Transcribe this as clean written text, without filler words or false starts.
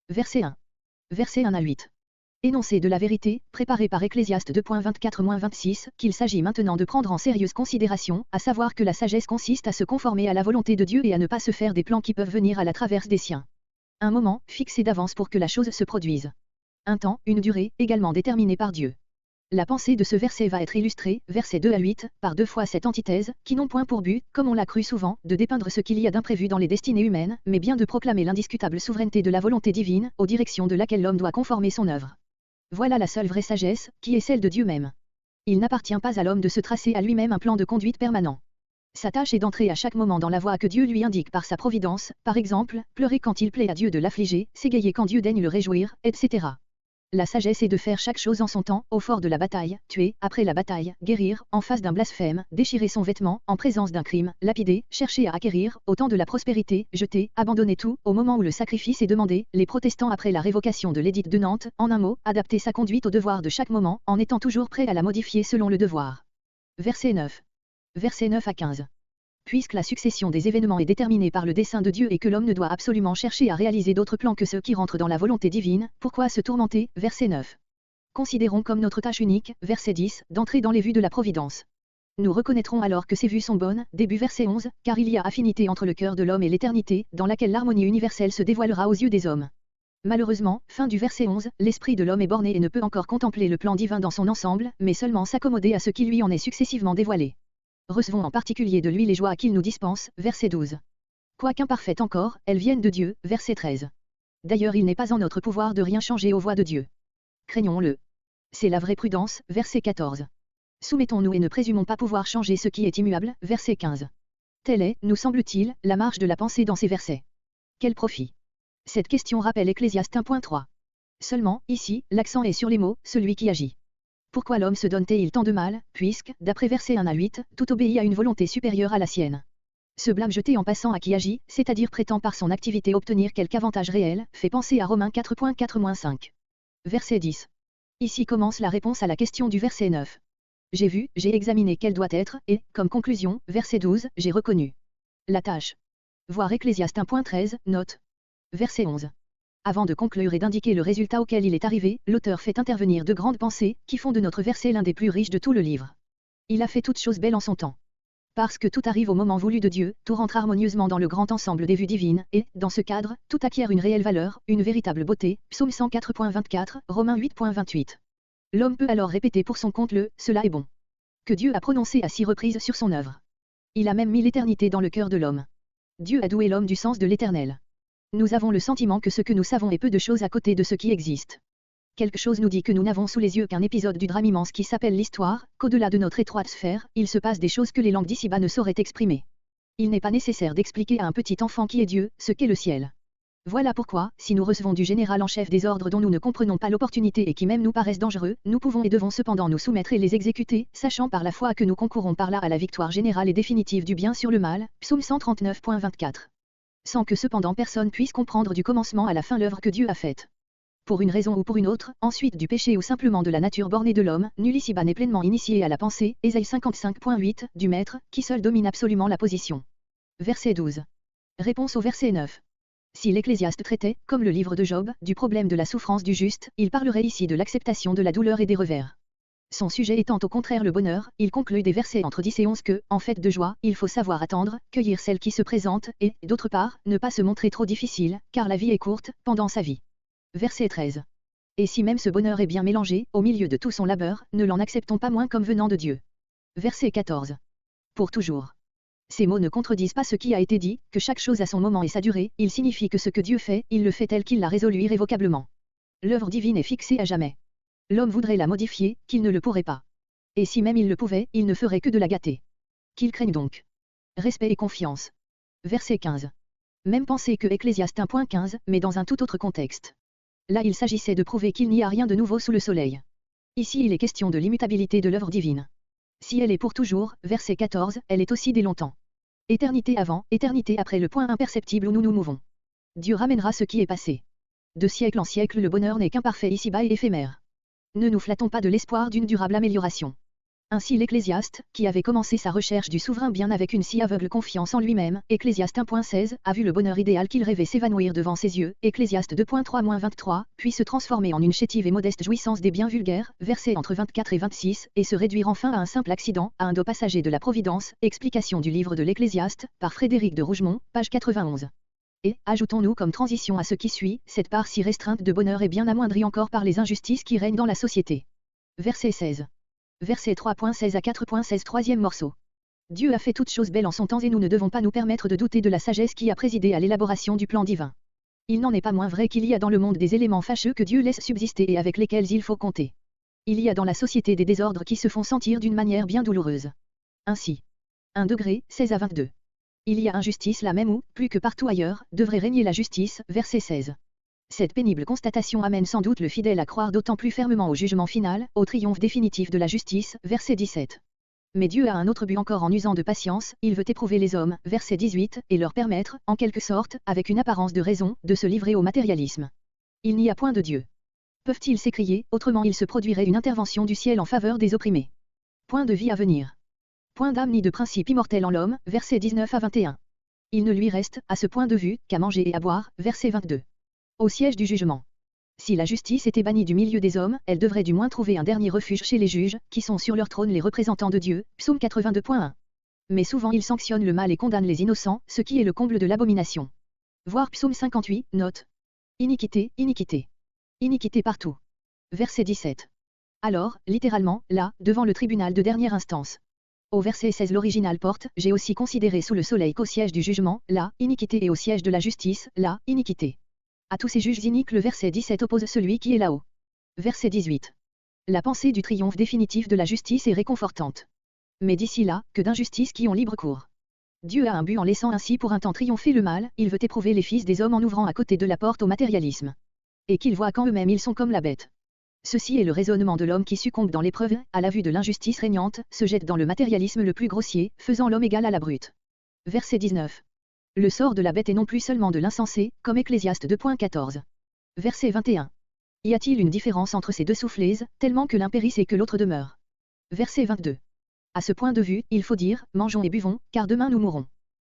Verset 1. Verset 1 à 8. Énoncé de la vérité, préparé par Ecclésiaste 2.24-26, qu'il s'agit maintenant de prendre en sérieuse considération, à savoir que la sagesse consiste à se conformer à la volonté de Dieu et à ne pas se faire des plans qui peuvent venir à la traverse des siens. Un moment, fixé d'avance pour que la chose se produise. Un temps, une durée, également déterminée par Dieu. La pensée de ce verset va être illustrée, versets 2 à 8, par deux fois cette antithèse, qui n'ont point pour but, comme on l'a cru souvent, de dépeindre ce qu'il y a d'imprévu dans les destinées humaines, mais bien de proclamer l'indiscutable souveraineté de la volonté divine, aux directions de laquelle l'homme doit conformer son œuvre. Voilà la seule vraie sagesse, qui est celle de Dieu même. Il n'appartient pas à l'homme de se tracer à lui-même un plan de conduite permanent. Sa tâche est d'entrer à chaque moment dans la voie que Dieu lui indique par sa providence, par exemple, pleurer quand il plaît à Dieu de l'affliger, s'égayer quand Dieu daigne le réjouir, etc. La sagesse est de faire chaque chose en son temps, au fort de la bataille, tuer, après la bataille, guérir, en face d'un blasphème, déchirer son vêtement, en présence d'un crime, lapider, chercher à acquérir, au temps de la prospérité, jeter, abandonner tout, au moment où le sacrifice est demandé, les protestants après la révocation de l'édit de Nantes, en un mot, adapter sa conduite au devoir de chaque moment, en étant toujours prêt à la modifier selon le devoir. Verset 9. Versets 9 à 15. Puisque la succession des événements est déterminée par le dessein de Dieu et que l'homme ne doit absolument chercher à réaliser d'autres plans que ceux qui rentrent dans la volonté divine, pourquoi se tourmenter, verset 9. Considérons comme notre tâche unique, verset 10, d'entrer dans les vues de la providence. Nous reconnaîtrons alors que ces vues sont bonnes, début verset 11, car il y a affinité entre le cœur de l'homme et l'éternité, dans laquelle l'harmonie universelle se dévoilera aux yeux des hommes. Malheureusement, fin du verset 11, l'esprit de l'homme est borné et ne peut encore contempler le plan divin dans son ensemble, mais seulement s'accommoder à ce qui lui en est successivement dévoilé. Recevons en particulier de lui les joies qu'il nous dispense, verset 12. Quoiqu'imparfaites encore, elles viennent de Dieu, verset 13. D'ailleurs il n'est pas en notre pouvoir de rien changer aux voies de Dieu. Craignons-le. C'est la vraie prudence, verset 14. Soumettons-nous et ne présumons pas pouvoir changer ce qui est immuable, verset 15. Telle est, nous semble-t-il, la marche de la pensée dans ces versets. Quel profit? Cette question rappelle Ecclésiaste 1.3. Seulement, ici, l'accent est sur les mots, celui qui agit. Pourquoi l'homme se donne-t-il tant de mal, puisque, d'après versets 1 à 8, tout obéit à une volonté supérieure à la sienne. Ce blâme jeté en passant à qui agit, c'est-à-dire prétend par son activité obtenir quelque avantage réel, fait penser à Romains 4.4-5. Verset 10. Ici commence la réponse à la question du verset 9. J'ai vu, j'ai examiné quelle doit être, et, comme conclusion, verset 12, j'ai reconnu. La tâche. Voir Ecclésiaste 1.13, note. Verset 11. Avant de conclure et d'indiquer le résultat auquel il est arrivé, l'auteur fait intervenir de grandes pensées, qui font de notre verset l'un des plus riches de tout le livre. Il a fait toutes choses belles en son temps. Parce que tout arrive au moment voulu de Dieu, tout rentre harmonieusement dans le grand ensemble des vues divines, et, dans ce cadre, tout acquiert une réelle valeur, une véritable beauté, Psaume 104.24, Romains 8.28. L'homme peut alors répéter pour son compte le « cela est bon » que Dieu a prononcé à 6 reprises sur son œuvre. Il a même mis l'éternité dans le cœur de l'homme. Dieu a doué l'homme du sens de l'éternel. Nous avons le sentiment que ce que nous savons est peu de choses à côté de ce qui existe. Quelque chose nous dit que nous n'avons sous les yeux qu'un épisode du drame immense qui s'appelle l'histoire, qu'au-delà de notre étroite sphère, il se passe des choses que les langues d'ici-bas ne sauraient exprimer. Il n'est pas nécessaire d'expliquer à un petit enfant qui est Dieu, ce qu'est le ciel. Voilà pourquoi, si nous recevons du général en chef des ordres dont nous ne comprenons pas l'opportunité et qui même nous paraissent dangereux, nous pouvons et devons cependant nous soumettre et les exécuter, sachant par la foi que nous concourons par là à la victoire générale et définitive du bien sur le mal, Psaume 139.24. Sans que cependant personne puisse comprendre du commencement à la fin l'œuvre que Dieu a faite. Pour une raison ou pour une autre, ensuite du péché ou simplement de la nature bornée de l'homme, nul ici-bas n'est pleinement initié à la pensée, Ésaïe 55.8, du Maître, qui seul domine absolument la position. Verset 12. Réponse au verset 9. Si l'Ecclésiaste traitait, comme le livre de Job, du problème de la souffrance du juste, il parlerait ici de l'acceptation de la douleur et des revers. Son sujet étant au contraire le bonheur, il conclut des versets entre 10 et 11 que, en fait de joie, il faut savoir attendre, cueillir celle qui se présente, et, d'autre part, ne pas se montrer trop difficile, car la vie est courte, pendant sa vie. Verset 13. Et si même ce bonheur est bien mélangé, au milieu de tout son labeur, ne l'en acceptons pas moins comme venant de Dieu. Verset 14. Pour toujours. Ces mots ne contredisent pas ce qui a été dit, que chaque chose a son moment et sa durée, ils signifient que ce que Dieu fait, il le fait tel qu'il l'a résolu irrévocablement. L'œuvre divine est fixée à jamais. L'homme voudrait la modifier, qu'il ne le pourrait pas. Et si même il le pouvait, il ne ferait que de la gâter. Qu'il craigne donc. Respect et confiance. Verset 15. Même pensée que Ecclésiaste 1.15, mais dans un tout autre contexte. Là il s'agissait de prouver qu'il n'y a rien de nouveau sous le soleil. Ici il est question de l'immutabilité de l'œuvre divine. Si elle est pour toujours, verset 14, elle est aussi dès longtemps. Éternité avant, éternité après le point imperceptible où nous nous mouvons. Dieu ramènera ce qui est passé. De siècle en siècle le bonheur n'est qu'imparfait ici-bas et éphémère. Ne nous flattons pas de l'espoir d'une durable amélioration. Ainsi l'Ecclésiaste, qui avait commencé sa recherche du souverain bien avec une si aveugle confiance en lui-même, Ecclésiaste 1.16, a vu le bonheur idéal qu'il rêvait s'évanouir devant ses yeux, Ecclésiaste 2.3-23, puis se transformer en une chétive et modeste jouissance des biens vulgaires, versets entre 24 et 26, et se réduire enfin à un simple accident, à un dos passager de la Providence, explication du livre de l'Ecclésiaste, par Frédéric de Rougemont, page 91. Et, ajoutons-nous comme transition à ce qui suit, cette part si restreinte de bonheur est bien amoindrie encore par les injustices qui règnent dans la société. Verset 16. Verset 3.16 à 4.16 troisième morceau. Dieu a fait toutes choses belles en son temps et nous ne devons pas nous permettre de douter de la sagesse qui a présidé à l'élaboration du plan divin. Il n'en est pas moins vrai qu'il y a dans le monde des éléments fâcheux que Dieu laisse subsister et avec lesquels il faut compter. Il y a dans la société des désordres qui se font sentir d'une manière bien douloureuse. Ainsi. 1 degré, 16 à 22. Il y a injustice là même où, plus que partout ailleurs, devrait régner la justice, verset 16. Cette pénible constatation amène sans doute le fidèle à croire d'autant plus fermement au jugement final, au triomphe définitif de la justice, verset 17. Mais Dieu a un autre but encore en usant de patience, il veut éprouver les hommes, verset 18, et leur permettre, en quelque sorte, avec une apparence de raison, de se livrer au matérialisme. Il n'y a point de Dieu. Peuvent-ils s'écrier, autrement il se produirait une intervention du ciel en faveur des opprimés. Point de vie à venir. Point d'âme ni de principe immortel en l'homme, verset 19 à 21. Il ne lui reste, à ce point de vue, qu'à manger et à boire, verset 22. Au siège du jugement. Si la justice était bannie du milieu des hommes, elle devrait du moins trouver un dernier refuge chez les juges, qui sont sur leur trône les représentants de Dieu, psaume 82.1. Mais souvent ils sanctionnent le mal et condamnent les innocents, ce qui est le comble de l'abomination. Voir psaume 58, note. Iniquité, iniquité. Iniquité partout. Verset 17. Alors, littéralement, là, devant le tribunal de dernière instance. Au verset 16 l'original porte, j'ai aussi considéré sous le soleil qu'au siège du jugement, là, iniquité et au siège de la justice, là, iniquité. À tous ces juges iniques le verset 17 oppose celui qui est là-haut. Verset 18. La pensée du triomphe définitif de la justice est réconfortante. Mais d'ici là, que d'injustices qui ont libre cours. Dieu a un but en laissant ainsi pour un temps triompher le mal, il veut éprouver les fils des hommes en ouvrant à côté de la porte au matérialisme. Et qu'ils voient qu'en eux-mêmes ils sont comme la bête. Ceci est le raisonnement de l'homme qui succombe dans l'épreuve, à la vue de l'injustice régnante, se jette dans le matérialisme le plus grossier, faisant l'homme égal à la brute. Verset 19. Le sort de la bête est non plus seulement de l'insensé, comme Ecclésiaste 2.14. Verset 21. Y a-t-il une différence entre ces deux souffleuses, tellement que l'un périsse et que l'autre demeure? Verset 22. À ce point de vue, il faut dire, mangeons et buvons, car demain nous mourrons.